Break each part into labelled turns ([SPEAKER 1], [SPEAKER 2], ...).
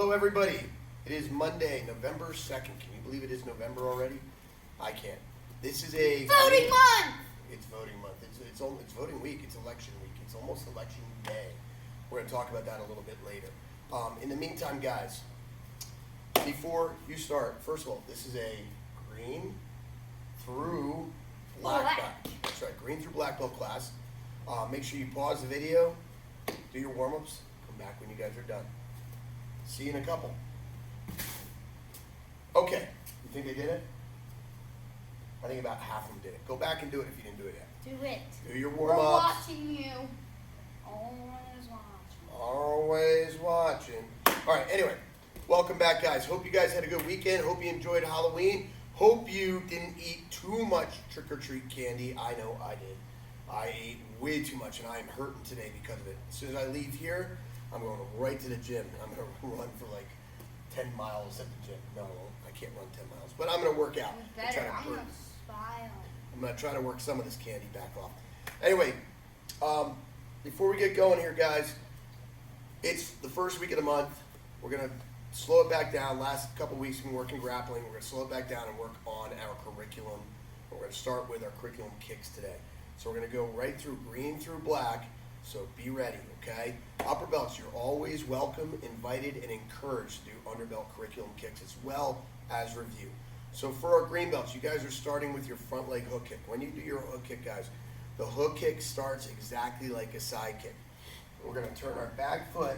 [SPEAKER 1] Hello everybody. It is Monday, November 2nd. Can you believe it is November already? I can't. This is a
[SPEAKER 2] voting month.
[SPEAKER 1] It's voting month. It's voting week. It's election week. It's almost election day. We're going to talk about that a little bit later. In the meantime, guys, before you start, first of all, this is a green through black belt. That's right, green through black belt class. Make sure you pause the video, do your warm-ups, come back when you guys are done. See you in a couple. Okay, you think they did it? I think about half of them did it. Go back and do it if you didn't do it yet.
[SPEAKER 2] Do it.
[SPEAKER 1] Do your
[SPEAKER 2] We're
[SPEAKER 1] warm-ups.
[SPEAKER 2] watching you. Always watching.
[SPEAKER 1] Always watching. All right, anyway, welcome back, guys. Hope you guys had a good weekend. Hope you enjoyed Halloween. Hope you didn't eat too much trick-or-treat candy. I know I did. I ate way too much, and I am hurting today because of it. As soon as I leave here, I'm going right to the gym. I'm going to run for like 10 miles at the gym. No, I can't run 10 miles, but I'm going to work out.
[SPEAKER 2] Better. I'm going to smile.
[SPEAKER 1] I'm going to try to work some of this candy back off. Anyway, before we get going here, guys, it's the first week of the month. We're going to slow it back down. Last couple weeks we've been working grappling. We're going to slow it back down and work on our curriculum. We're going to start with our curriculum kicks today. So we're going to go right through green through black. So be ready, okay? Upper belts, you're always welcome, invited, and encouraged to do underbelt curriculum kicks as well as review. So for our green belts, you guys are starting with your front leg hook kick. When you do your hook kick, guys, the hook kick starts exactly like a side kick. We're going to turn our back foot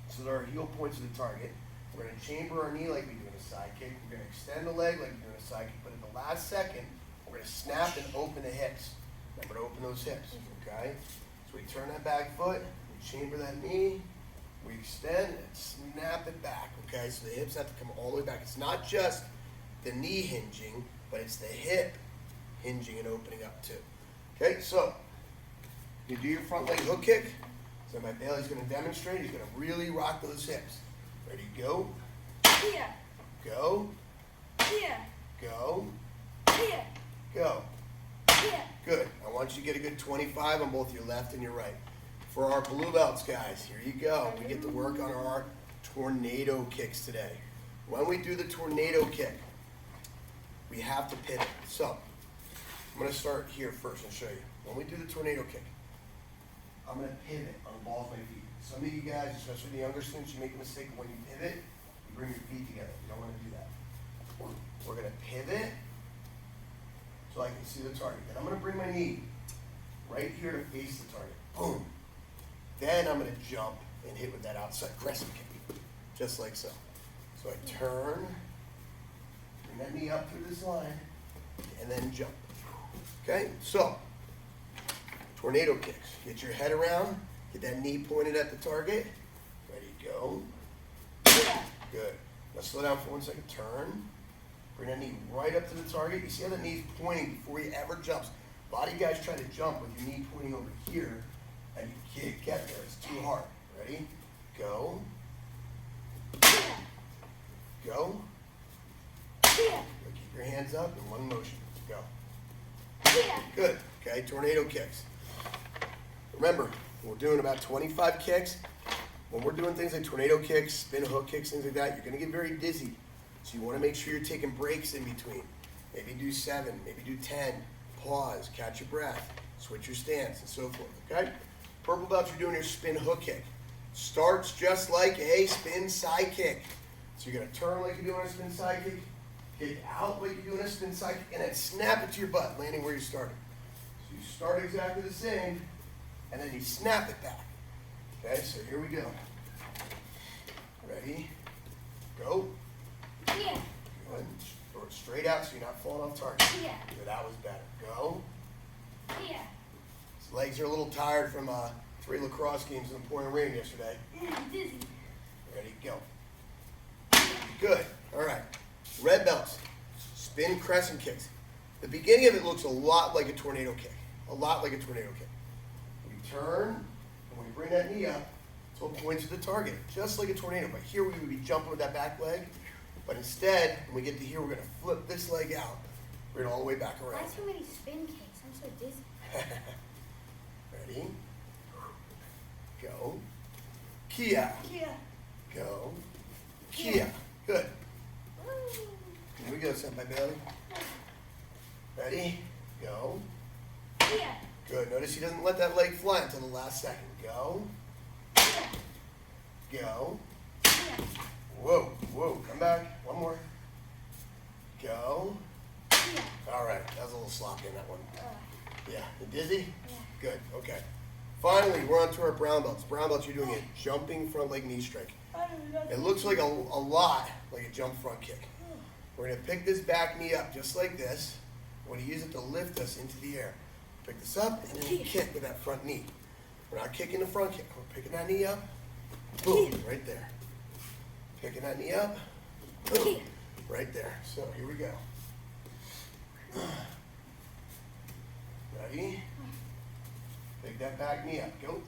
[SPEAKER 1] so that our heel points to the target. We're going to chamber our knee like we do in a side kick. We're going to extend the leg like we do in a side kick. But at the last second, we're going to snap and open the hips. Remember to open those hips, okay? So we turn that back foot, we chamber that knee, we extend and snap it back, okay? So the hips have to come all the way back. It's not just the knee hinging, but it's the hip hinging and opening up too. Okay, so you do your front leg hook kick. So my Bailey's going to demonstrate. He's going to really rock those hips. Ready, go.
[SPEAKER 2] Here.
[SPEAKER 1] Go.
[SPEAKER 2] Here.
[SPEAKER 1] Go.
[SPEAKER 2] Here.
[SPEAKER 1] Go.
[SPEAKER 2] Here.
[SPEAKER 1] Good. I want you to get a good 25 on both your left and your right. For our blue belts, guys, here you go. We get to work on our tornado kicks today. When we do the tornado kick, we have to pivot. So, I'm going to start here first and show you. When we do the tornado kick, I'm going to pivot on the balls of my feet. Some of you guys, especially the younger students, you make a mistake when you pivot, you bring your feet together. You don't want to do that. We're going to pivot so I can see the target. Then I'm going to bring my knee right here to face the target. Boom. Then I'm going to jump and hit with that outside crescent kick, just like so. So I turn, bring that knee up through this line, and then jump. Okay, so tornado kicks. Get your head around, get that knee pointed at the target. Ready, go. Good. Now slow down for 1 second. Turn. Bring that knee right up to the target. You see how the knee's pointing before he ever jumps. A lot of you guys try to jump with your knee pointing over here, and you can't get there. It's too hard. Ready? Go. Go. Keep your hands up in one motion. Go. Good. Okay, tornado kicks. Remember, we're doing about 25 kicks. When we're doing things like tornado kicks, spin hook kicks, things like that, you're going to get very dizzy. So you want to make sure you're taking breaks in between. Maybe do 7, maybe do 10. Pause, catch your breath, switch your stance, and so forth, okay? Purple belts, you're doing your spin hook kick. Starts just like a spin side kick. So you're going to turn like you're doing a spin side kick, kick out like you're doing a spin side kick, and then snap it to your butt, landing where you started. So you start exactly the same, and then you snap it back. Okay, so here we go. Ready? Go.
[SPEAKER 2] Here.
[SPEAKER 1] Good. Throw it straight out so you're not falling off target.
[SPEAKER 2] Here.
[SPEAKER 1] Good, that was better. Go.
[SPEAKER 2] Here.
[SPEAKER 1] His legs are a little tired from 3 lacrosse games in the pouring rain yesterday.
[SPEAKER 2] I'm dizzy.
[SPEAKER 1] Ready, go. Good. All right. Red belts. Spin crescent kicks. The beginning of it looks a lot like a tornado kick. A lot like a tornado kick. We turn, and we bring that knee up, so it points to the target, just like a tornado. But here we would be jumping with that back leg. But instead, when we get to here, we're going to flip this leg out. Bring it all the way back around.
[SPEAKER 2] Why so many spin kicks? I'm so dizzy.
[SPEAKER 1] Ready? Go. Kia.
[SPEAKER 2] Here.
[SPEAKER 1] Go. Kia. Good.
[SPEAKER 2] Woo.
[SPEAKER 1] Here we go, Senpai Bailey. Ready? Go.
[SPEAKER 2] Kia.
[SPEAKER 1] Good. Notice he doesn't let that leg fly until the last second. Go.
[SPEAKER 2] Kia.
[SPEAKER 1] Go.
[SPEAKER 2] Kia.
[SPEAKER 1] Whoa. Whoa. Come back. One more. Go.
[SPEAKER 2] Kia.
[SPEAKER 1] All right. That was a little sloppy in that one.
[SPEAKER 2] Ugh.
[SPEAKER 1] Yeah. You dizzy?
[SPEAKER 2] Yeah.
[SPEAKER 1] Good. Okay. Finally, we're on to our brown belts. Brown belts, you're doing a jumping front leg knee strike. It looks like a lot like a jump front kick. We're going to pick this back knee up just like this. We're going to use it to lift us into the air. Pick this up and then we kick with that front knee. We're not kicking the front kick. We're picking that knee up. Boom, right there. Picking that knee up. Boom, right there. So here we go. Ready? Pick that back knee up. Go.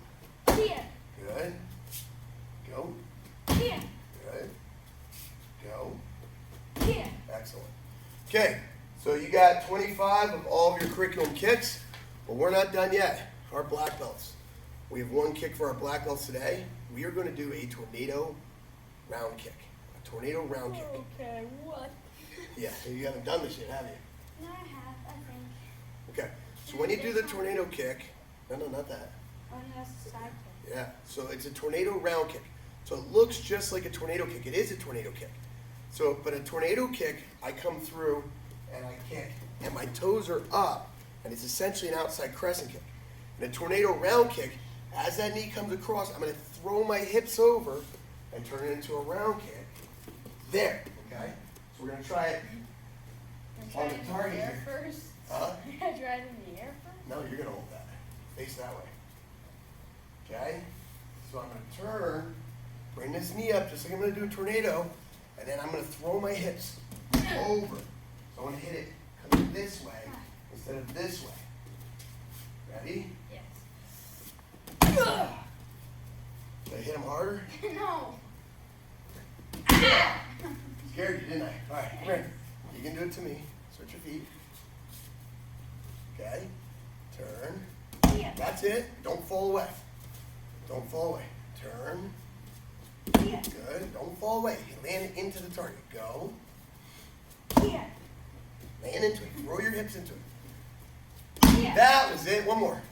[SPEAKER 2] Kia.
[SPEAKER 1] Good. Go.
[SPEAKER 2] Kia.
[SPEAKER 1] Good. Go.
[SPEAKER 2] Kia.
[SPEAKER 1] Excellent. Okay, so you got 25 of all of your curriculum kicks, but we're not done yet. Our black belts. We have one kick for our black belts today. We are going to do a tornado round kick. A tornado round kick.
[SPEAKER 2] Okay, what?
[SPEAKER 1] Yeah, so you haven't done this yet, have you?
[SPEAKER 2] No, I have, I think.
[SPEAKER 1] Okay, so when you do the tornado kick, no, not that.
[SPEAKER 2] Oh, no, that's the side kick.
[SPEAKER 1] Yeah, so it's a tornado round kick. So it looks just like a tornado kick. It is a tornado kick. So, but a tornado kick, I come through and I kick, and my toes are up, and it's essentially an outside crescent kick. And a tornado round kick, as that knee comes across, I'm going to throw my hips over and turn it into a round kick. There, okay? So we're going to try it. On the target
[SPEAKER 2] in the air
[SPEAKER 1] here.
[SPEAKER 2] first.
[SPEAKER 1] Huh?
[SPEAKER 2] You gotta try it in the air first?
[SPEAKER 1] No, you're going to hold that. Face that way. Okay? So I'm going to turn, bring this knee up just like I'm going to do a tornado, and then I'm going to throw my hips over. So I want to hit it coming this way instead of this way. Ready?
[SPEAKER 2] Yes.
[SPEAKER 1] Did I hit him harder?
[SPEAKER 2] No.
[SPEAKER 1] Scared you, didn't I? All right, come here. You can do it to me. Switch your feet. Okay. Turn.
[SPEAKER 2] Kia.
[SPEAKER 1] That's it. Don't fall away. Don't fall away. Turn.
[SPEAKER 2] Kia.
[SPEAKER 1] Good. Don't fall away. Land into the target. Go.
[SPEAKER 2] Kia.
[SPEAKER 1] Land into it. Throw your hips into it.
[SPEAKER 2] Kia.
[SPEAKER 1] That was it. One more.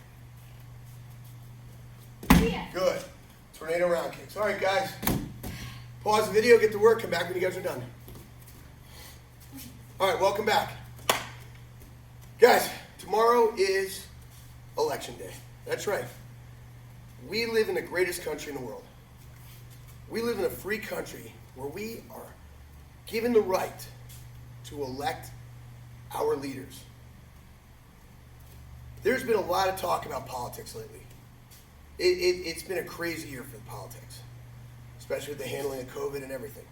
[SPEAKER 2] Kia.
[SPEAKER 1] Good. Tornado round kicks. All right, guys. Pause the video, get to work, come back when you guys are done. All right, welcome back. Guys, tomorrow is Election Day. That's right. We live in the greatest country in the world. We live in a free country where we are given the right to elect our leaders. There's been a lot of talk about politics lately. It's been a crazy year for politics, especially with the handling of COVID and everything.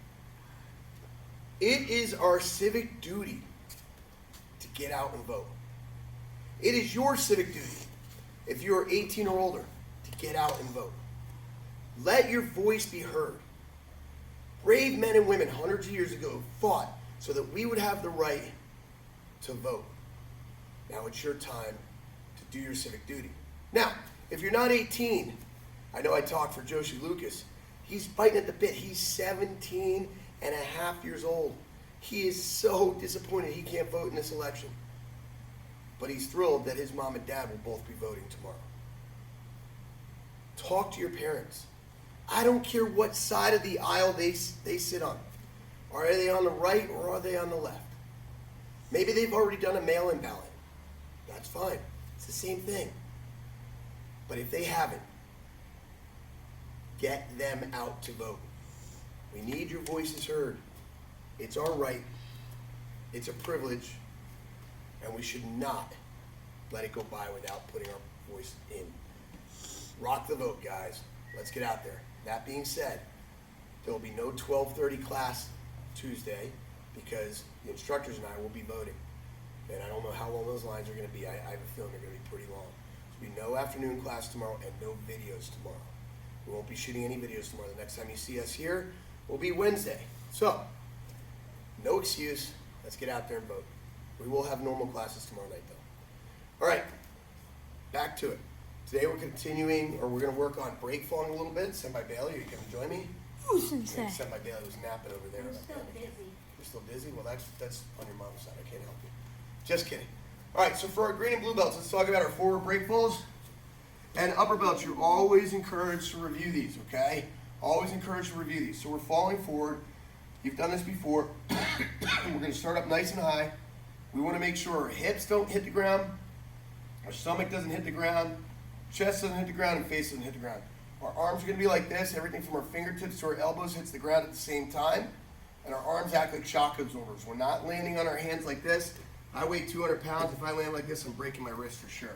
[SPEAKER 1] It is our civic duty to get out and vote. It is your civic duty, if you're 18 or older, to get out and vote. Let your voice be heard. Brave men and women hundreds of years ago fought so that we would have the right to vote. Now it's your time to do your civic duty. Now, if you're not 18, I know I talked for Joshi Lucas. He's biting at the bit. He's 17 and a half years old. He is so disappointed he can't vote in this election. But he's thrilled that his mom and dad will both be voting tomorrow. Talk to your parents. I don't care what side of the aisle they sit on. Are they on the right or are they on the left? Maybe they've already done a mail-in ballot. That's fine. It's the same thing. But if they haven't, get them out to vote. We need your voices heard. It's our right. It's a privilege. And we should not let it go by without putting our voice in. Rock the vote, guys. Let's get out there. That being said, there will be no 12:30 class Tuesday because the instructors and I will be voting. And I don't know how long those lines are going to be. I have a feeling they're going to be pretty long. There'll be no afternoon class tomorrow and no videos tomorrow. We won't be shooting any videos tomorrow. The next time you see us here will be Wednesday. So, no excuse. Let's get out there and vote. We will have normal classes tomorrow night, though. All right, back to it. Today we're continuing, or we're going to work on break falling a little bit. Senpai Bailey, are you coming to join me?
[SPEAKER 2] Ooh, sensei.
[SPEAKER 1] Except my Bailey was napping over there.
[SPEAKER 2] I'm still busy.
[SPEAKER 1] You're still dizzy? Well, that's on your mom's side. I can't help you. Just kidding. All right, so for our green and blue belts, let's talk about our forward break falls and upper belts. You're always encouraged to review these, okay? Always encouraged to review these. So we're falling forward. You've done this before. We're going to start up nice and high. We want to make sure our hips don't hit the ground, our stomach doesn't hit the ground, chest doesn't hit the ground, and face doesn't hit the ground. Our arms are going to be like this. Everything from our fingertips to our elbows hits the ground at the same time. And our arms act like shock absorbers. We're not landing on our hands like this. I weigh 200 pounds. If I land like this, I'm breaking my wrist for sure.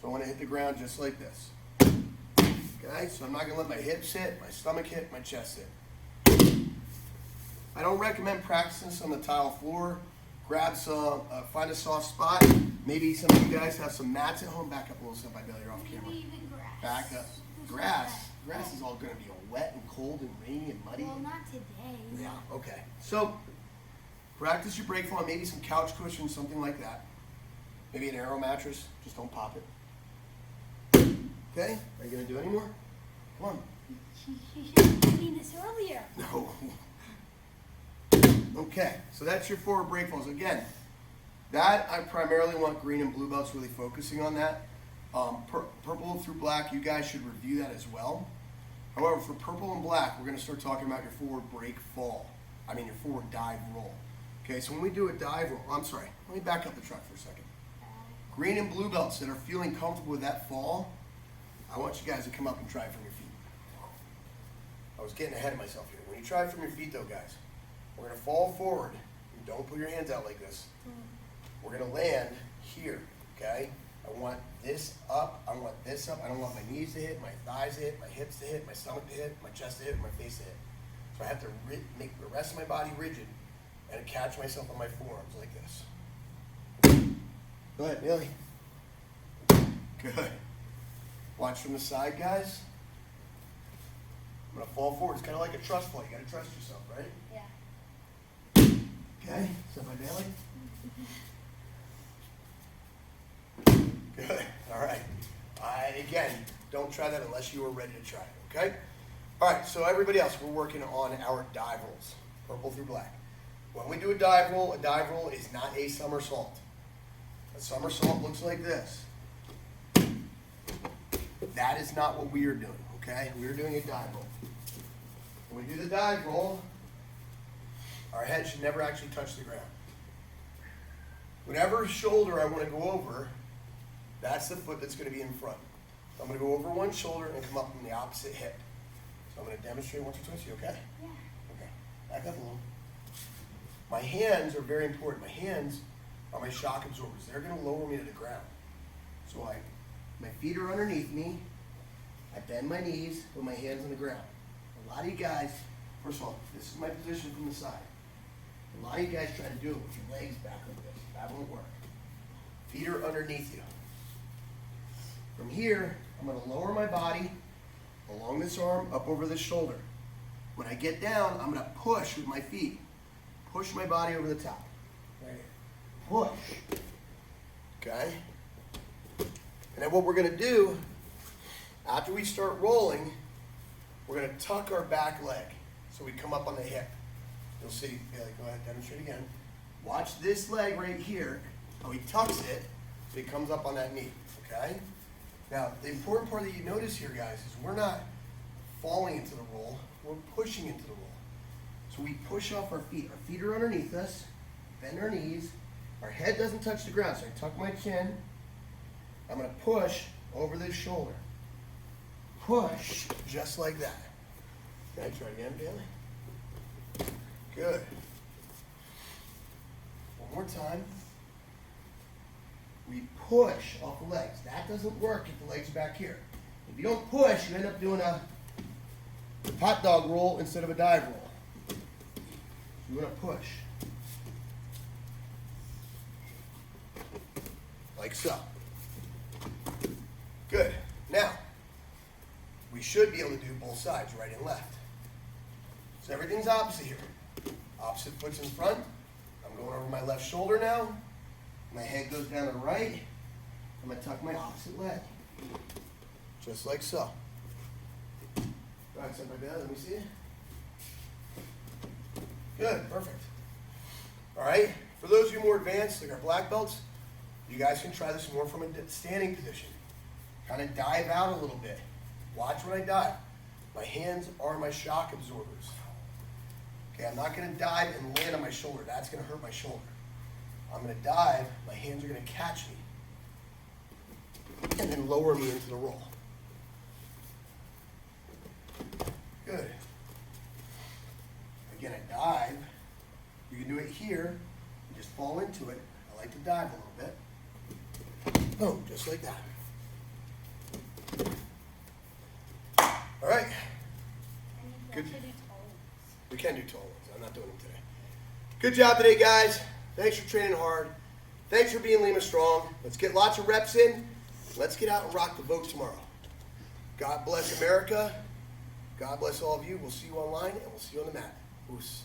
[SPEAKER 1] So I want to hit the ground just like this. Okay, so I'm not going to let my hips hit, my stomach hit, my chest hit. I don't recommend practicing this on the tile floor. Grab some, find a soft spot. Maybe some of you guys have some mats at home. Back up a little step by Bailey, you're off camera.
[SPEAKER 2] Maybe even grass.
[SPEAKER 1] Back up. Grass is all going to be all wet and cold and rainy and muddy.
[SPEAKER 2] Well, not today.
[SPEAKER 1] Yeah, okay. So, practice your break fall, maybe some couch cushions, something like that. Maybe an Aero mattress, just don't pop it. Okay, are you going to do any more? Come on.
[SPEAKER 2] You should have told me this earlier.
[SPEAKER 1] No. Okay, so that's your forward break falls. Again, that I primarily want green and blue belts really focusing on that. Purple through black, you guys should review that as well. However, for purple and black, we're going to start talking about your forward break fall. I mean your forward dive roll. Okay, so when we do a dive roll, I'm sorry, let me back up the truck for a second. Green and blue belts that are feeling comfortable with that fall, I want you guys to come up and try it from your feet. I was getting ahead of myself here. When you try it from your feet though, guys, we're going to fall forward. And don't put your hands out like this. We're going to land here, okay? I want this up. I want this up. I don't want my knees to hit, my thighs to hit, my hips to hit, my stomach to hit, my chest to hit, my face to hit. So I have to make the rest of my body rigid and catch myself on my forearms like this. Go ahead, Billy. Good. Watch from the side, guys. I'm going to fall forward. It's kind of like a trust fall. You got to trust yourself, right?
[SPEAKER 2] Yeah.
[SPEAKER 1] Okay. Step by Bailey. Good. All right. Again, don't try that unless you are ready to try it, okay? All right, so everybody else, we're working on our dive rolls, purple through black. When we do a dive roll is not a somersault. A somersault looks like this. That is not what we are doing, okay? We are doing a dive roll. When we do the dive roll, our head should never actually touch the ground. Whatever shoulder I want to go over, that's the foot that's going to be in front. So I'm going to go over one shoulder and come up from the opposite hip. So I'm going to demonstrate once or twice. You okay?
[SPEAKER 2] Yeah.
[SPEAKER 1] Okay. Back up a little. My hands are very important. My hands are my shock absorbers. They're going to lower me to the ground. So my feet are underneath me. I bend my knees, put my hands on the ground. A lot of you guys, first of all, this is my position from the side. A lot of you guys try to do it with your legs back like this. That won't work. Feet are underneath you. From here, I'm going to lower my body along this arm, up over this shoulder. When I get down, I'm going to push with my feet. Push my body over the top. Right here. Push. Okay? And then what we're going to do, after we start rolling, we're going to tuck our back leg. So we come up on the hip. You'll see, Bailey, go ahead, demonstrate again. Watch this leg right here, how he tucks it, so he comes up on that knee, okay? Now, the important part that you notice here, guys, is we're not falling into the roll, we're pushing into the roll. So we push off our feet. Our feet are underneath us, bend our knees, our head doesn't touch the ground, so I tuck my chin. I'm going to push over this shoulder. Push, just like that. Can I try it again, Bailey? Good. One more time. We push off the legs. That doesn't work if the legs are back here. If you don't push, you end up doing a hot dog roll instead of a dive roll. You want to push. Like so. Good. Now, we should be able to do both sides, right and left. So everything's opposite here. Opposite foot's in front. I'm going over my left shoulder now. My head goes down to the right. I'm going to tuck my opposite leg. Just like so. Go ahead, step by Bailey. Let me see it. Good, perfect. All right, for those of you more advanced, like our black belts, you guys can try this more from a standing position. Kind of dive out a little bit. Watch when I dive. My hands are my shock absorbers. Okay, I'm not gonna dive and land on my shoulder. That's gonna hurt my shoulder. I'm gonna dive, my hands are gonna catch me, and then lower me into the roll. Good. Again, I dive. You can do it here. You just fall into it. I like to dive a little bit. Boom, just like that. All right. Good. We can do tall ones. I'm not doing them today. Good job today, guys. Thanks for training hard. Thanks for being Lima Strong. Let's get lots of reps in. Let's get out and rock the boat tomorrow. God bless America. God bless all of you. We'll see you online, and we'll see you on the mat. Oos.